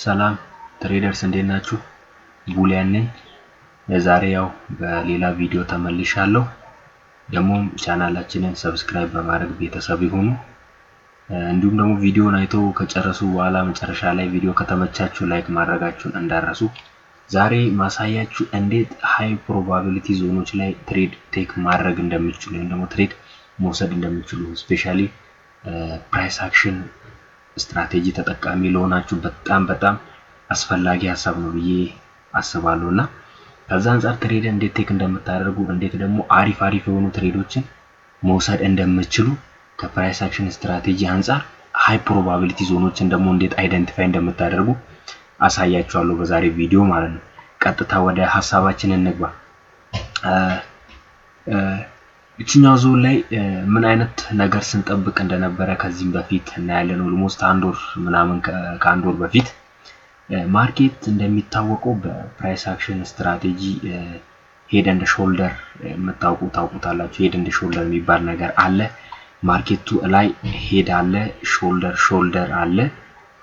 ሰላም ትሬደርስ እንዴት ናችሁ? ቡሊያን ነኝ። ለዛሬ ያው በሌላ ቪዲዮ ተመልሻለሁ። ደግሞ ቻናላችንን ሰብስክራይብ በማድረግ ቤተሰብ ይሁኑ። እንዲሁም ደግሞ ቪዲዮውን አይተው ከጨረሱ በኋላ መጨረሻ ላይ ቪዲዮ ከተመቻችሁ ላይክ ማድረጋችሁን እንዳረሱ። ዛሬ ማሳያችሁ እንዴት ሃይ ፕሮባቢሊቲ ዞኖች ላይ ትሬድ ቴክ ማድረግ እንደምትችሉ ወይም ደግሞ ትሬድ መውሰድ እንደምትችሉ ስፔሻሊ ፕራይስ አክሽን ስትራቴጂ ተጠቃሚ ለሆናችሁ በጣም አስፈላጊ ሐሳብ ነው ብዬ አስባለሁና ከዛ አንፃር ትሬድ እንዴት ቴክ እንደምታደርጉ እንዴት ደግሞ አሪፍ የሆኑ ትሬዶችን መውሰድ እንደምትችሉ ከፕራይስ አክሽን ስትራቴጂ አንፃር ሃይ ፕሮባቢሊቲ ዞኖችን ደግሞ እንዴት አይደንቲፋይ እንደምታደርጉ አሳያችኋለሁ በዛሬ ቪዲዮ ማለት ነው። ቀጥታ ወደ ሐሳባችን እንግባ። እቺኛው ዞን ላይ ምን አይነት ነገር ስንጠብቅ እንደነበረ ከዚህም በፊት እናያለን። ኦልሞስት አንድ ወር ምናምን ከአንድ ወር በፊት ማርኬት እንደሚታወቀው በፕራይስ አክሽን ስትራቴጂ ሄድ ኤንድ ሾልደር ታውቁታላችሁ። ሄድ ኤንድ ሾልደር የሚባል ነገር አለ። ማርኬቱ ላይ ሄድ አለ፣ ሾልደር አለ።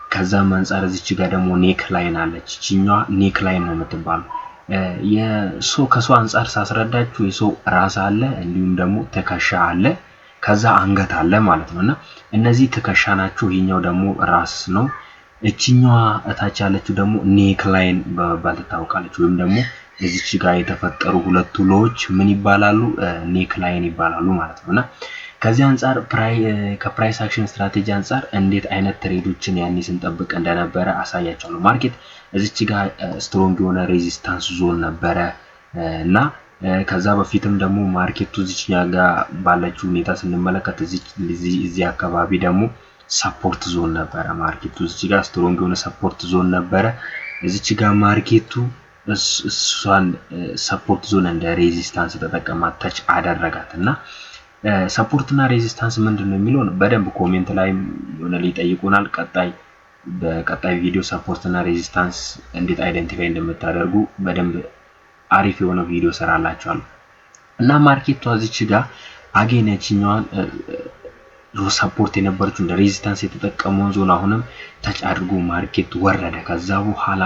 ከዛ አንፃር እዚች ጋር ደግሞ ኔክ ላይን አለች። እቺኛዋ ኔክ ላይን ነው የምትባለው። የሶ ከሶ አንፃር ሳስረዳችሁ የሶ ራስ አለ፣ እንዲሁም ደግሞ ትከሻ አለ፣ ከዛ አንገት አለ ማለት ነውና እነዚህ ትከሻ ናቸው። ይሄኛው ደግሞ ራስ ነው። እቺኛዋ እታች ያለችው ደግሞ ኔክ ላይን በመባል ትታወቃለች። ወይም ደግሞ እዚች ጋር የተፈጠሩ ሁለቱ ሎዎች ምን ይባላሉ? ኔክ ላይን ይባላሉ ማለት ነውና ከዚህ አንፃር ከፕራይስ አክሽን ስትራቴጂ አንፃር እንዴት አይነት ትሬዶችን ያኔ ስንጠብቅ እንደነበረ አሳያችኋለሁ። ማርኬት እዚች ጋር ስትሮንግ የሆነ ሬዚስታንስ ዞን ነበረ እና ከዛ በፊትም ደግሞ ማርኬቱ እዚችኛ ጋር ባለችው ሁኔታ ስንመለከት እዚህ አካባቢ ደግሞ ሰፖርት ዞን ነበረ። ማርኬቱ እዚች ጋር ስትሮንግ የሆነ ሰፖርት ዞን ነበረ። እዚች ጋር ማርኬቱ እሷን ሰፖርት ዞን እንደ ሬዚስታንስ ተጠቀማት፣ ተች አደረጋትና ሰፖርት እና ሬዚስታንስ ምንድነው የሚለውን በደንብ ኮሜንት ላይ ሆነ ሊጠይቁናል። በቀጣይ ቪዲዮ ሰፖርት እና ሬዚስታንስ እንዴት አይደንቲፋይ እንደምታደርጉ በደንብ አሪፍ የሆነ ቪዲዮ ሰራላችኋለሁ። እና ማርኬቱ እዚች ጋር አገኘችኛዋን ሰፖርት የነበረችው እንደ ሬዚስታንስ የተጠቀመውን ዞን አሁንም ታች አድርጎ ማርኬቱ ወረደ። ከዛ በኋላ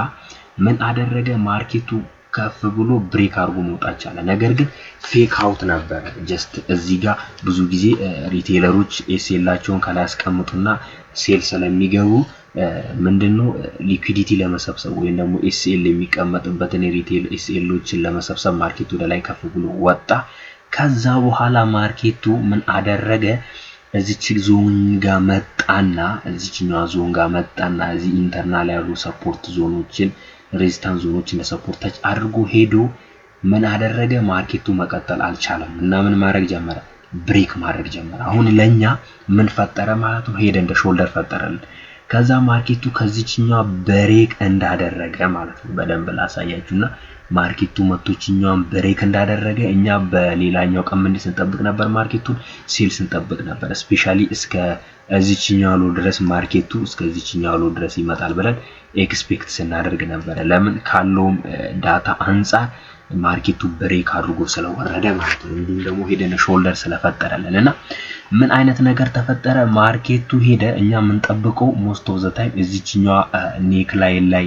ምን አደረገ? ማርኬቱ ከፍ ብሎ ብሬክ አድርጎ መውጣት ቻለ። ነገር ግን ፌክ አውት ነበር። ጀስት እዚህ ጋር ብዙ ጊዜ ሪቴለሮች ኤስኤላቸውን ከላይ አስቀምጡና ሴል ስለሚገቡ ምንድነው ሊኩዊዲቲ ለመሰብሰብ ወይም ደግሞ ኤስኤል የሚቀመጥበትን ሪቴል ኤስኤሎችን ለመሰብሰብ ማርኬቱ ወደ ላይ ከፍ ብሎ ወጣ። ከዛ በኋላ ማርኬቱ ምን አደረገ? እዚች ዞን ጋር መጣና እዚችኛው ዞን ጋር መጣና እዚህ ኢንተርናል ያሉ ሰፖርት ዞኖችን ሬዚስታንስ ዞኖችን ለሰፖርት ታች አድርጎ ሄዶ ምን አደረገ? ማርኬቱ መቀጠል አልቻለም እና ምን ማድረግ ጀመረ? ብሬክ ማድረግ ጀመረ። አሁን ለኛ ምን ፈጠረ ማለት ነው? ሄድ ኤንድ ሾልደር ፈጠረልን። ከዛ ማርኬቱ ከዚህኛው ብሬክ እንዳደረገ ማለት ነው በደንብ ላሳያችሁና ማርኬቱ መጥቶችኛውን ብሬክ እንዳደረገ እኛ በሌላኛው ቀን ምን ስንጠብቅ ነበር? ማርኬቱን ሴል ስንጠብቅ ነበር። ስፔሻሊ እስከ እዚህኛው ሎ ድረስ ማርኬቱ እስከዚህኛው ሎ ድረስ ይመጣል ብለን ኤክስፔክት ስናደርግ ነበር። ለምን ካለውም ዳታ አንፃር ማርኬቱ ብሬክ አድርጎ ስለወረደ ማለት ነው። እንዲሁም ደግሞ ሄደን ሾልደር ስለፈጠረልንና ምን አይነት ነገር ተፈጠረ? ማርኬቱ ሄደ። እኛ የምንጠብቀው ሞስት ኦፍ ዘ ታይም እዚህኛው ኔክ ላይን ላይ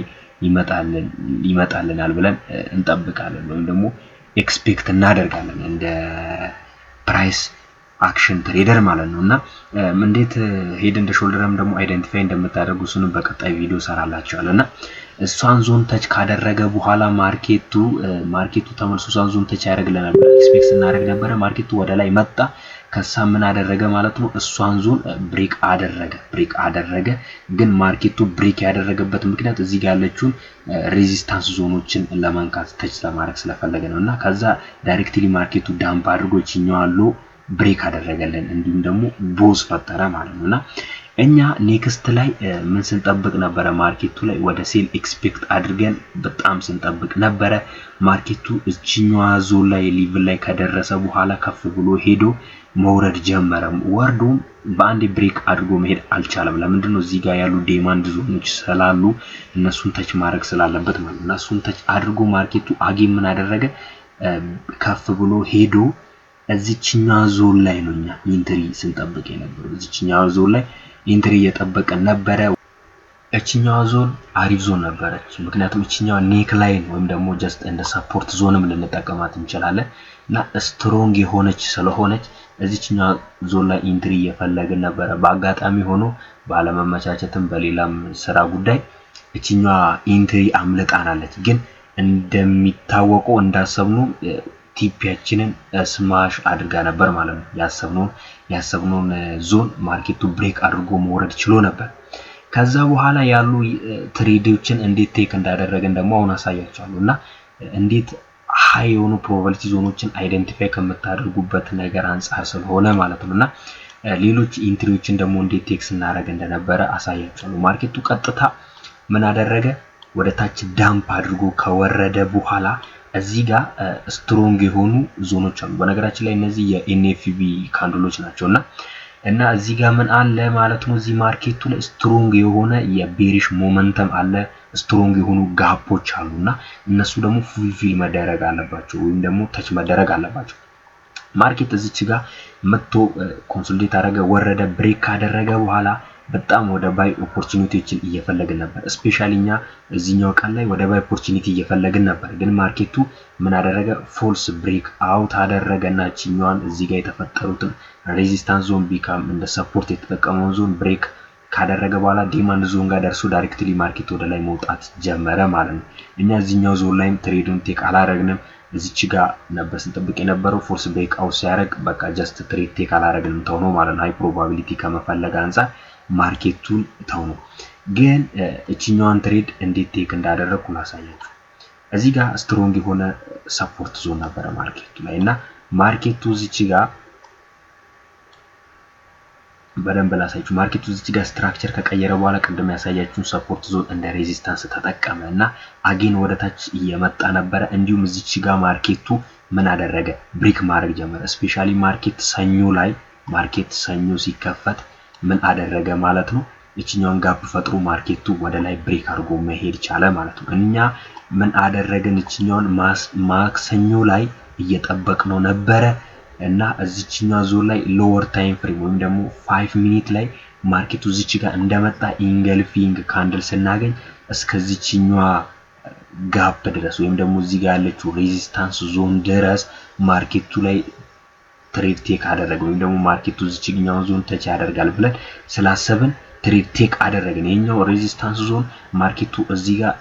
ይመጣልናል ብለን እንጠብቃለን ወይም ደግሞ ኤክስፔክት እናደርጋለን እንደ ፕራይስ አክሽን ትሬደር ማለት ነውና እንዴት ሄድ ኤንድ ሾልደርም ደግሞ አይደንቲፋይ እንደምታደርጉ እሱንም በቀጣይ ቪዲዮ ሰራላችኋልና እሷን ዞን ተች ካደረገ በኋላ ማርኬቱ ተመልሶ እሷን ዞን ተች ያደርግልናል ብለን ኤክስፔክት እናደርግ ነበር። ማርኬቱ ወደ ላይ መጣ። ከዛ ምን አደረገ ማለት ነው? እሷን ዞን ብሬክ አደረገ። ግን ማርኬቱ ብሬክ ያደረገበት ምክንያት እዚህ ጋር ያለችውን ሬዚስታንስ ዞኖችን ለማንካት ተች ለማድረግ ስለፈለገ ነውና ከዛ ዳይሬክትሊ ማርኬቱ ዳምፕ አድርጎ ቺኛዋሎ ብሬክ አደረገልን። እንዲሁም ደግሞ ቦዝ ፈጠረ ማለት ነውና እኛ ኔክስት ላይ ምን ስንጠብቅ ነበር? ማርኬቱ ላይ ወደ ሴል ኤክስፔክት አድርገን በጣም ስንጠብቅ ነበር። ማርኬቱ እቺኛዋ ዞን ላይ ሌቭል ላይ ከደረሰ በኋላ ከፍ ብሎ ሄዶ መውረድ ጀመረ። ወርዶም በአንድ ብሬክ አድርጎ መሄድ አልቻለም። ለምንድነው? እዚህ ጋር ያሉ ዲማንድ ዞኖች ስላሉ እነሱን ተች ማድረግ ስላለበት ማለት ነው። እነሱን ተች አድርጎ ማርኬቱ አጌን ምን አደረገ? ከፍ ብሎ ሄዶ እዚህኛው ዞን ላይ ነው እኛ ኢንትሪ ስንጠብቅ የነበረው። እዚህኛው ዞን ላይ ኢንትሪ እየጠበቀ ነበረ። እቺኛዋ ዞን አሪፍ ዞን ነበረች ምክንያቱም እቺኛዋ ኔክ ላይን ወይም ደግሞ ጀስት እንደ ሰፖርት ዞንም ልንጠቀማት እንችላለን እና ስትሮንግ የሆነች ስለሆነች እዚህኛዋ ዞን ላይ ኢንትሪ እየፈለግን ነበር በአጋጣሚ ሆኖ ባለመመቻቸትም በሌላም ስራ ጉዳይ እቺኛዋ ኢንትሪ አምልጣናለች ግን እንደሚታወቀው እንዳሰብነው ቲፒያችንን ስማሽ አድርጋ ነበር ማለት ነው ያሰብነውን ዞን ማርኬቱ ብሬክ አድርጎ መውረድ ችሎ ነበር ከዛ በኋላ ያሉ ትሬዶችን እንዴት ቴክ እንዳደረገን ደግሞ አሁን አሳያችኋለሁና እንዴት ሃይ የሆኑ ፕሮባቢሊቲ ዞኖችን አይደንቲፋይ ከመታደርጉበት ነገር አንፃር ስለሆነ ማለት ነውና ሌሎች ኢንትሪዎችን ደግሞ እንዴት ቴክስ እናደርግ እንደነበረ አሳያችኋለሁ ማርኬቱ ቀጥታ ምን አደረገ ወደ ታች ዳምፕ አድርጎ ከወረደ በኋላ እዚህ ጋር ስትሮንግ የሆኑ ዞኖች አሉ በነገራችን ላይ እነዚህ የኤንኤፍቢ ካንድሎች ናቸውና እና እዚህ ጋር ምን አለ ማለት ነው እዚህ ማርኬቱ ላይ ስትሮንግ የሆነ የቤሪሽ ሞመንተም አለ ስትሮንግ የሆኑ ጋፖች አሉና እነሱ ደግሞ ፉልፊል መደረግ አለባቸው ወይም ደግሞ ተች መደረግ አለባቸው ማርኬት እዚች ጋር መጥቶ ኮንሶሊዴት አደረገ ወረደ ብሬክ ካደረገ በኋላ በጣም ወደ ባይ ኦፖርቹኒቲዎችን እየፈለግን ነበር ስፔሻሊኛ እዚህኛው ቀን ላይ ወደ ባይ ኦፖርቹኒቲ እየፈለግን ነበር ግን ማርኬቱ ምን አደረገ ፎልስ ብሬክ አውት አደረገና ቺኛዋን እዚህ ጋር የተፈጠሩትን ሬዚስታንስ ዞን ቢካም እንደ ሰፖርት የተጠቀመው ዞን ብሬክ ካደረገ በኋላ ዲማንድ ዞን ጋር ደርሶ ዳይሬክትሊ ማርኬት ወደ ላይ መውጣት ጀመረ ማለት ነው እኛ እዚህኛው ዞን ላይ ትሬዱን ቴክ አላረግንም እዚች ጋር ነበር ስንጠብቅ የነበረው ፎርስ ብሬክ አውት ሲያደርግ በቃ ጀስት ትሬድ ቴክ አላረግንም ተው ነው ማለት ነው ሃይ ፕሮባቢሊቲ ከመፈለግ አንፃር ማርኬቱን ተው ነው ግን እቺኛዋን ትሬድ እንዴት ቴክ እንዳደረኩ ላሳያችሁ እዚህ ጋር ስትሮንግ የሆነ ሰፖርት ዞን ነበር ማርኬቱ ላይ እና ማርኬቱ እዚች ጋር በደንብ ላሳያችሁ ማርኬቱ እዚች ጋር ስትራክቸር ከቀየረ በኋላ ቀደም ያሳያችሁ ሰፖርት ዞን እንደ ሬዚስታንስ ተጠቀመና አጌን ወደታች እየመጣ ነበር እንዲሁም እዚች ጋር ማርኬቱ ምን አደረገ ብሬክ ማድረግ ጀመረ ስፔሻሊ ማርኬት ሰኞ ሲከፈት ምን አደረገ ማለት ነው እቺኛውን ጋፕ ፈጥሮ ማርኬቱ ወደ ላይ ብሬክ አድርጎ መሄድ ቻለ ማለት ነው እኛ ምን አደረገን እቺኛውን ማክሰኞ ላይ እየጠበቅነው ነበር እና እዚህኛው ዞን ላይ ሎወር ታይም ፍሬም ወይም ደግሞ 5 ሚኒት ላይ ማርኬቱ እዚች ጋር እንደመጣ ኢንገልፊንግ ካንድል ስናገኝ እስከዚህኛው ጋፕ ድረስ ወይም ደግሞ እዚህ ጋር ያለችው ሬዚስታንስ ዞን ድረስ ማርኬቱ ላይ ትሬድ ቴክ አደረገ ወይም ደግሞ ማርኬቱ እዚህኛው ዞን ተች ያደርጋል ብለን ስላሰብን ትሬድ ቴክ አደረግን የኛው ሬዚስታንስ ዞን ማርኬቱ እዚህ ጋር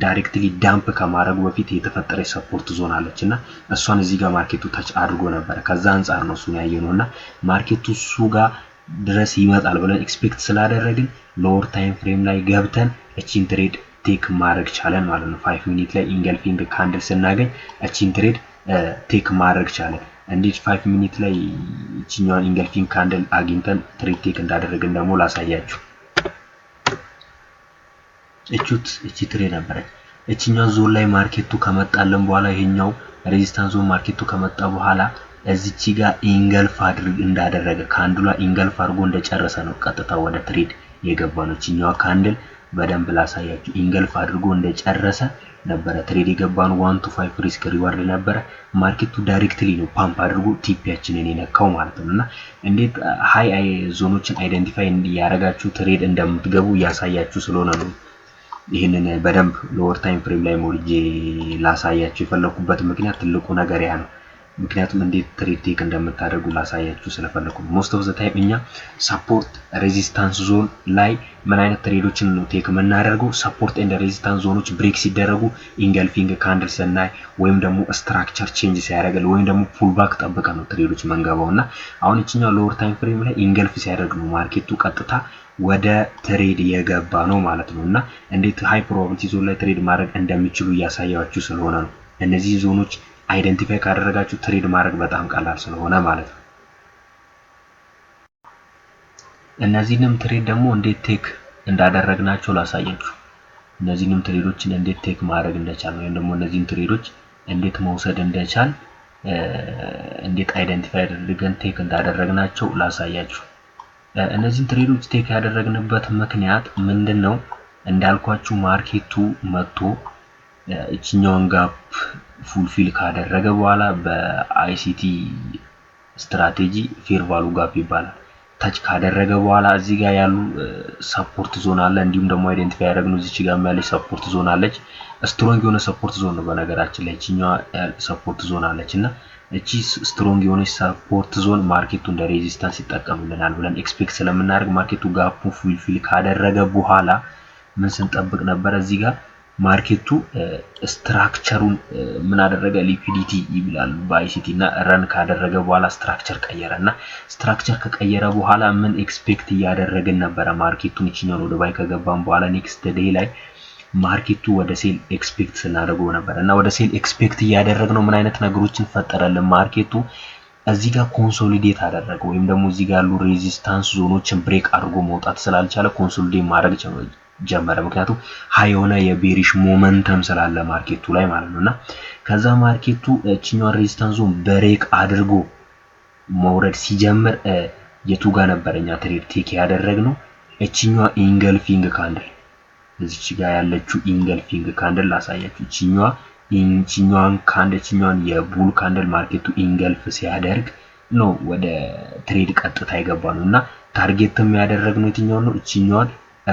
ዳይሬክትሊ ዳምፕ ከማድረግ በፊት የተፈጠረ ሰፖርት ዞን አለችና እሷን እዚህ ጋር ማርኬቱ ታች አድርጎ ነበር ከዛ አንፃር ነው እሱን ያየነውና ማርኬቱ እሱ ጋር ድረስ ይመጣል ብለን ኤክስፔክት ስላደረግን ሎወር ታይም ፍሬም ላይ ገብተን እቺን ትሬድ ቴክ ማድረግ ቻለን ማለት ነው 5 ሚኒት ላይ ኢንገልፊንግ ካንድል ስናገኝ እቺን ትሬድ ቴክ ማድረግ ቻለን እንዴት 5 ሚኒት ላይ እቺኛውን ኢንገልፊንግ ካንድል አግኝተን ትሬድ ቴክ እንዳደረግን ደግሞ ላሳያችሁ እቺ ትሬድ ነበረች እቺኛው ዞን ላይ ማርኬቱ ከመጣለን በኋላ ይሄኛው ሬዚስታንስ ዞን ማርኬቱ ከመጣ በኋላ እዚች ጋር ኢንገልፍ አድርግ እንዳደረገ ካንድሏ ኢንገልፍ አድርጎ እንደጨረሰ ነው ቀጥታ ወደ ትሬድ የገባነው እቺኛው ካንድል በደንብ ላሳያችሁ ኢንገልፍ አድርጎ እንደጨረሰ ነበር ትሬድ የገባነው 1 to 5 ሪስክ ሪዋርድ ነበር ማርኬቱ ዳይሬክትሊ ነው ፓምፕ አድርጎ ቲፒያችንን የነካው ማለት ነውና እንዴት ሃይ ዞኖችን አይደንቲፋይ ያረጋችሁ ትሬድ እንደምትገቡ ያሳያችሁ ስለሆነ ነው ይሄንን በደንብ ሎወር ታይም ፍሬም ላይ ሞልጄ ላሳያችሁ የፈለኩበት ምክንያት ትልቁ ነገር ያ ነው ምክንያቱም እንዴት ትሬድ ቴክ እንደምታደርጉ ላሳያችሁ ስለፈለኩ ሞስት ኦፍ ዘ ታይም እኛ ሰፖርት ሬዚስታንስ ዞን ላይ ምን አይነት ትሬዶችን ነው ቴክ የምናደርገው ሰፖርት ኤንድ ሬዚስታንስ ዞኖች ብሬክ ሲደረጉ ኢንገልፊንግ ካንድል ሰናይ ወይም ደግሞ ስትራክቸር ቼንጅ ሲያደርግ ወይም ደግሞ ፑል ባክ ጠብቀን ነው ትሬዶች መንገባውና አሁን እቺኛው ሎወር ታይም ፍሬም ላይ ኢንገልፍ ሲያደርግ ነው ማርኬቱ ቀጥታ ወደ ትሬድ የገባ ነው ማለት ነውና እንዴት ሃይ ፕሮባቢሊቲ ዞን ላይ ትሬድ ማድረግ እንደሚችሉ ያሳያችሁ ስለሆነ ነው እነዚህ ዞኖች አይደንቲፋይ ካደረጋችሁ ትሬድ ማድረግ በጣም ቀላል ስለሆነ ማለት ነው እነዚህንም ትሬድ ደግሞ እንዴት ቴክ እንዳደረግናቸው ላሳያችሁ እነዚህንም ትሬዶችን እንዴት ቴክ ማድረግ እንደቻል ወይም ደግሞ እነዚህን ትሬዶች እንዴት መውሰድ እንደቻል እንዴት አይደንቲፋይ አድርገን ቴክ እንዳደረግናቸው ላሳያችሁ እነዚህን ትሬዶች ቴክ ያደረግንበት ምክንያት ምንድነው እንዳልኳችሁ ማርኬቱ መጥቶ እቺኛውን ጋፕ ፉልፊል ካደረገ በኋላ በአይሲቲ ስትራቴጂ ፌር ቫልዩ ጋፕ ይባላል ታች ካደረገ በኋላ እዚህ ጋር ያሉ ሰፖርት ዞን አለ እንዲሁም ደግሞ አይደንቲፋይ ያደረግነው እዚች ጋር ያለች ሰፖርት ዞን አለች ስትሮንግ የሆነ ሰፖርት ዞን ነው በነገራችን ላይ እቺኛዋ ሰፖርት ዞን አለችና እቺ ስትሮንግ የሆነ ሰፖርት ዞን ማርኬቱ እንደ ሬዚስታንስ ይጠቀምልናል ብለን ኤክስፔክት ስለምናደርግ ማርኬቱ ጋፑ ፉልፊል ካደረገ በኋላ ምን ስንጠብቅ ነበር እዚህ ጋር ማርኬቱ ስትራክቸሩን ምን አደረገ ሊኩዊዲቲ ይብላል ባይሲቲ እና ረን ካደረገ በኋላ ስትራክቸር ቀየረና ስትራክቸር ከቀየረ በኋላ ምን ኤክስፔክት ያደረግን ነበር ማርኬቱን እቺኛው ወደ ባይ ከገባን በኋላ ኔክስት ዴይ ላይ ማርኬቱ ወደ ሴል ኤክስፔክት ስናደርገው ነበር እና ወደ ሴል ኤክስፔክት ያደረግነው ምን አይነት ነገሮችን ፈጠረልን ማርኬቱ እዚህ ጋር ኮንሶሊዴት አደረገ ወይም ደግሞ እዚህ ጋር ያሉ ሬዚስታንስ ዞኖችን ብሬክ አድርጎ መውጣት ስላልቻለ ኮንሶሊዴት ማድረግ ጀመረ ምክንያቱም ሃይ የሆነ የቤሪሽ ሞመንተም ስላለ ማርኬቱ ላይ ማለት ነውና ከዛ ማርኬቱ እቺኛው ሬዚስታንስ ዞን ብሬክ አድርጎ መውረድ ሲጀምር የቱ ጋር ነበርኛ ትሬድ ቴክ ያደረግነው እቺኛው ኢንገልፊንግ ካንድል እዚች ጋር ያለችው ኢንገልፊንግ ካንድል ላሳያችሁ እቺኛዋን ካንድል እቺኛዋን የቡል ካንድል ማርኬቱ ኢንገልፍ ሲያደርግ ነው ወደ ትሬድ ቀጥታ ይገባሉና ታርጌትም ያደረግነው የትኛው ነው እቺኛዋን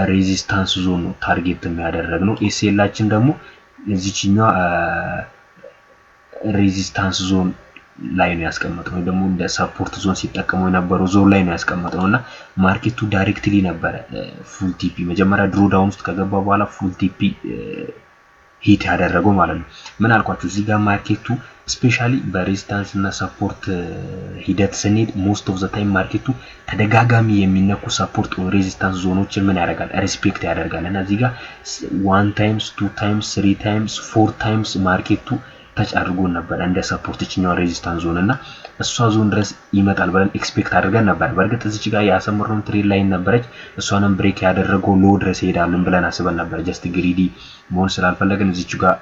ሬዚስታንስ ዞን ነው ታርጌት የሚያደርገው ኤስኤላችን ደግሞ እዚህኛው ሬዚስታንስ ዞን ላይ ነው ያስቀመጥነው ደግሞ እንደ ሰፖርት ዞን ሲጠቀመው የነበረው ዞን ላይ ነው ያስቀመጥነውና ማርኬቱ ዳይሬክትሊ ነበር ፉል ቲፒ መጀመሪያ ድሮ ዳውን ውስጥ ከገባ በኋላ ፉል ቲፒ ሂት ያደረገው ማለት ነው ምን አልኳችሁ እዚህ ጋር ማርኬቱ ስፔሻሊ በሬዚስታንስ እና ሰፖርት ሂደት ስንሄድ ሞስት ኦፍ ዘ ታይም ማርኬቱ ተደጋጋሚ የሚነኩ ሰፖርት ኦር ሬዚስታንስ ዞኖችን ምን ያደርጋል ሪስፔክት ያደርጋልና እዚህ ጋር 1 ታይምስ 2 ታይምስ 3 ታይምስ 4 ታይምስ ማርኬቱ ታች አድርጎ ነበር እንደ ሰፖርት እቺኛው ሬዚስታንስ ዞን እና እሷ ዞን ድረስ ይመጣል ብለን ኤክስፔክት አድርገን ነበር በርግጥ እዚች ጋር ያሰመርነው ትሬድ ላይን ነበረች እሷንም ብሬክ ያደረገው ሎ ድረስ ይሄዳልን ብለን አስበን ነበር ጀስት ግሪዲ መሆን ስላልፈለግን እዚች ጋር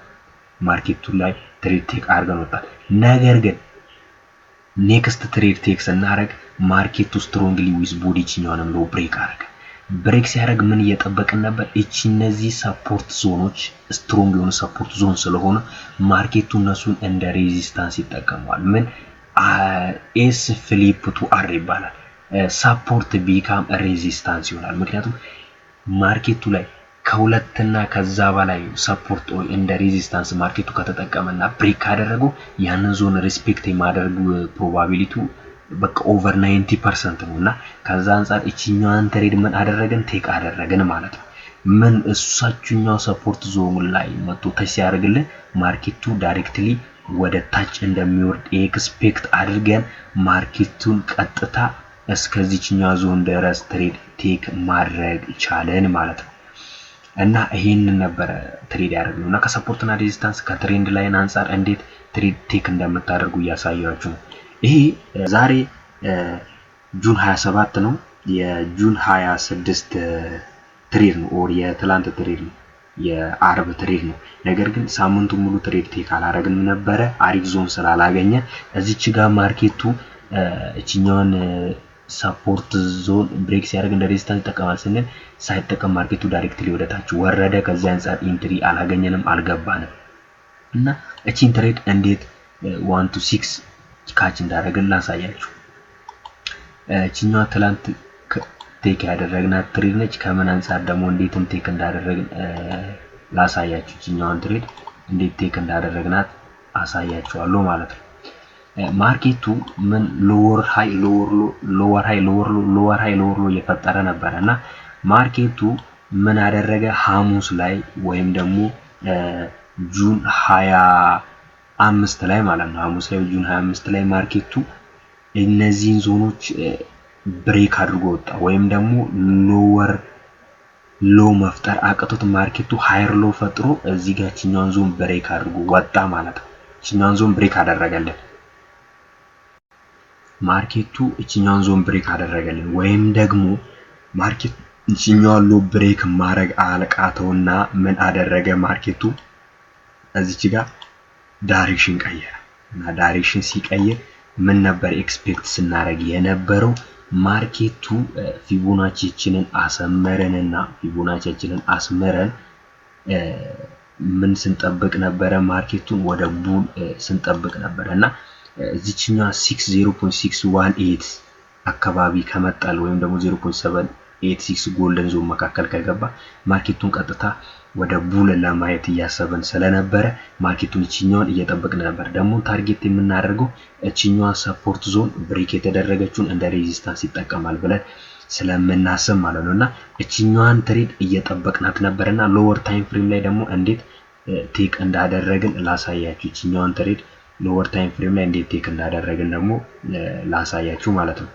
ማርኬቱ ላይ ትሬድ ቴክ አድርገን ወጣን ነገር ግን ኔክስት ትሬድ ቴክ ስናደርግ ማርኬቱ ስትሮንግሊ ዊዝ ቦዲ እቺኛውንም ሎ ብሬክ አደረገ ብሬክ ሲያደርግ ምን እየጠበቅን ነበር እቺ እነዚህ ሰፖርት ዞኖች ስትሮንግ የሆኑ ሰፖርት ዞን ስለሆነ ማርኬቱ እነሱን እንደ ሬዚስታንስ ይጠቀማል ምን ኤስ ፍሊፕ ቱ አር ይባላል ሰፖርት ቢካም ሬዚስታንስ ይሆናል ምክንያቱም ማርኬቱ ላይ ከሁለትና ከዛ በላይ ሰፖርት ወይ እንደ ሬዚስታንስ ማርኬቱ ከተጠቀመና ብሬክ ካደረገው ያንን ዞን ሪስፔክት የማድረግ ፕሮባቢሊቲው በቃ ኦቨር 90% ነውና ከዛ አንፃር እቺኛዋን ትሬድ ምን አደረገን ቴክ አደረገን ማለት ነው ምን እሳችኛው ሰፖርት ዞን ላይ መጥቶ ታች ያደርግልን ማርኬቱ ዳይሬክትሊ ወደ ታች እንደሚወርድ ኤክስፔክት አድርገን ማርኬቱን ቀጥታ እስከዚህኛው ዞን ድረስ ትሬድ ቴክ ማድረግ ቻለን ማለት ነው እና ይሄንን ነበር ትሬድ ያደርግነውና ከሰፖርትና ሬዚስታንስ ከትሬንድ ላይን አንፃር እንዴት ትሬድ ቴክ እንደምታደርጉ ያሳያችሁ ይሄ ዛሬ ጁን 27 ነው የጁን 26 ትሬድ ነው ኦር የትላንት ትሬድ ነው የአርብ ትሬድ ነው ነገር ግን ሳምንቱ ሙሉ ትሬድ ቴክ አላረግንም ነበር አሪፍ ዞን ስላላገኘ እዚች ጋር ማርኬቱ እቺኛውን ሰፖርት ዞን ብሬክ ሲያደርግ እንደ ሬዚስታንስ ተቀማል ስንል ሳይጠቀም ማርኬቱ ዳይሬክትሊ ወደ ታች ወረደ ከዚያ አንፃር ኢንትሪ አላገኘንም አልገባንም እና እቺን ትሬድ እንዴት 1 to 6 ካች እንዳደረግን ላሳያችሁ እቺኛው ትላንት ቴክ ያደረግናት ትሬድ ነች ከምን አንፃር ደግሞ እንዴትም ቴክ እንዳደረግን ላሳያችሁ እቺኛውን ትሬድ እንዴት ቴክ እንዳደረግናት አሳያችኋለሁ ማለት ነው ማርኬቱ ምን ሎወር ሃይ ሎወር ሃይ እየፈጠረ ነበርና ማርኬቱ ምን አደረገ ሐሙስ ላይ ወይም ደግሞ ጁን 25 ላይ ማለት ነው ሐሙስ ላይ ጁን 25 ላይ ማርኬቱ እነዚህን ዞኖች ብሬክ አድርጎ ወጣ ወይም ደግሞ ሎወር ሎ መፍጠር አቅቶት ማርኬቱ ሃየር ሎ ፈጥሮ እዚህ ጋር እቺኛውን ዞን ብሬክ አድርጎ ወጣ ማለት ነው እቺኛውን ዞን ብሬክ አደረገልን ማርኬቱ እቺኛውን ዞን ብሬክ አደረገልን ወይም ደግሞ ማርኬት እቺኛውን ሎ ብሬክ ማድረግ አልቃተውና ምን አደረገ ማርኬቱ እዚች ጋር ዳይሬክሽን ቀየረ እና ዳይሬክሽን ሲቀየር ምን ነበር ኤክስፔክት ስናደርግ የነበረው ማርኬቱ ፊቦናቺችንን አሰመረንና ፊቦናቺችንን አስመረን ምን ስንጠብቅ ነበር ማርኬቱን ወደ ቡል ስንጠብቅ ነበርና እዚችኛ 60.618 አካባቢ ከመጣል ወይም ደግሞ 0.786 ጎልደን ዞን መካከል ከገባ ማርኬቱን ቀጥታ ወደ ቡል ለማየት እያሰብን ስለነበረ ማርኬቱን እቺኛውን እየጠበቅን ነበር። ደግሞ ታርጌት የምናደርገው እቺኛዋ ሰፖርት ዞን ብሬክ የተደረገችውን እንደ ሬዚስታንስ ይጠቀማል ብለን ስለምናስብ ማለት ነውና እቺኛዋን ትሬድ እየጠበቅናት ነበርና ሎወር ታይም ፍሬም ላይ ደግሞ እንዴት ቴክ እንዳደረግን ላሳያችሁ። እቺኛዋን ትሬድ ሎወር ታይም ፍሬም ላይ እንዴት ቴክ እንዳደረግን ደግሞ ላሳያችሁ ማለት ነው።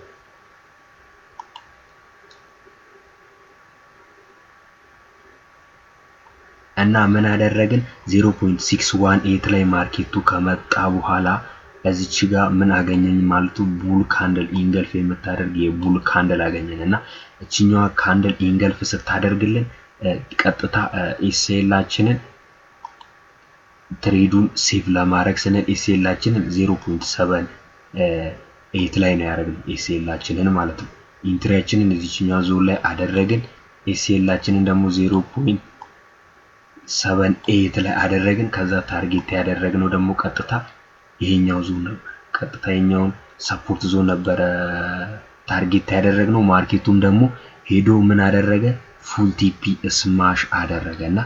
እና ምን አደረግን 0.618 ላይ ማርኬቱ ከመጣ በኋላ እዚች ጋር ምን አገኘን ማለቱ ቡል ካንድል ኢንገልፍ የምታደርግ የቡል ካንድል አገኘንና እቺኛዋ ካንድል ኢንገልፍ ስታደርግልን ቀጥታ ኤስኤላችንን ትሬዱን ሴቭ ለማድረግ ስንል ኤስኤላችንን 0.78 ላይ ነው ያደረግን ኤስኤላችንን ማለት ነው። ኢንትሪያችንን እዚችኛው ዞን ላይ አደረግን። ኤስኤላችንን ደግሞ 0.78 ላይ አደረግን። ከዛ ታርጌት ያደረግነው ደግሞ ቀጥታ ይሄኛው ዞን ነው። ቀጥታ ይሄኛውን ሰፖርት ዞን ነበር ታርጌት ያደረግነው። ማርኬቱም ደግሞ ሄዶ ምን አደረገ ፉል ቲፒ ስማሽ አደረገና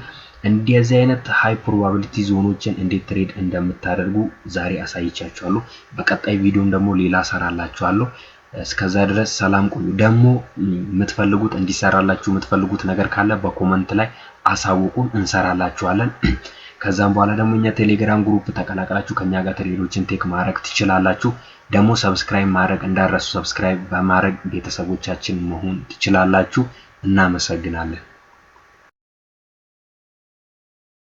እንደዚህ አይነት ሃይ ፕሮባቢሊቲ ዞኖችን እንዴት ትሬድ እንደምታደርጉ ዛሬ አሳይቻችኋለሁ። በቀጣይ ቪዲዮም ደግሞ ሌላ ሰራላችኋለሁ። እስከዛ ድረስ ሰላም ቆዩ። ደግሞ የምትፈልጉት እንዲሰራላችሁ የምትፈልጉት ነገር ካለ በኮሜንት ላይ አሳውቁን፣ እንሰራላችኋለን። ከዛም በኋላ ደግሞ እኛ ቴሌግራም ግሩፕ ተቀላቅላችሁ ከኛ ጋር ትሬዶችን ቴክ ማድረግ ትችላላችሁ። ደግሞ ሰብስክራይብ ማድረግ እንዳረሱ፣ ሰብስክራይብ በማድረግ ቤተሰቦቻችን መሆን ትችላላችሁ። እናመሰግናለን።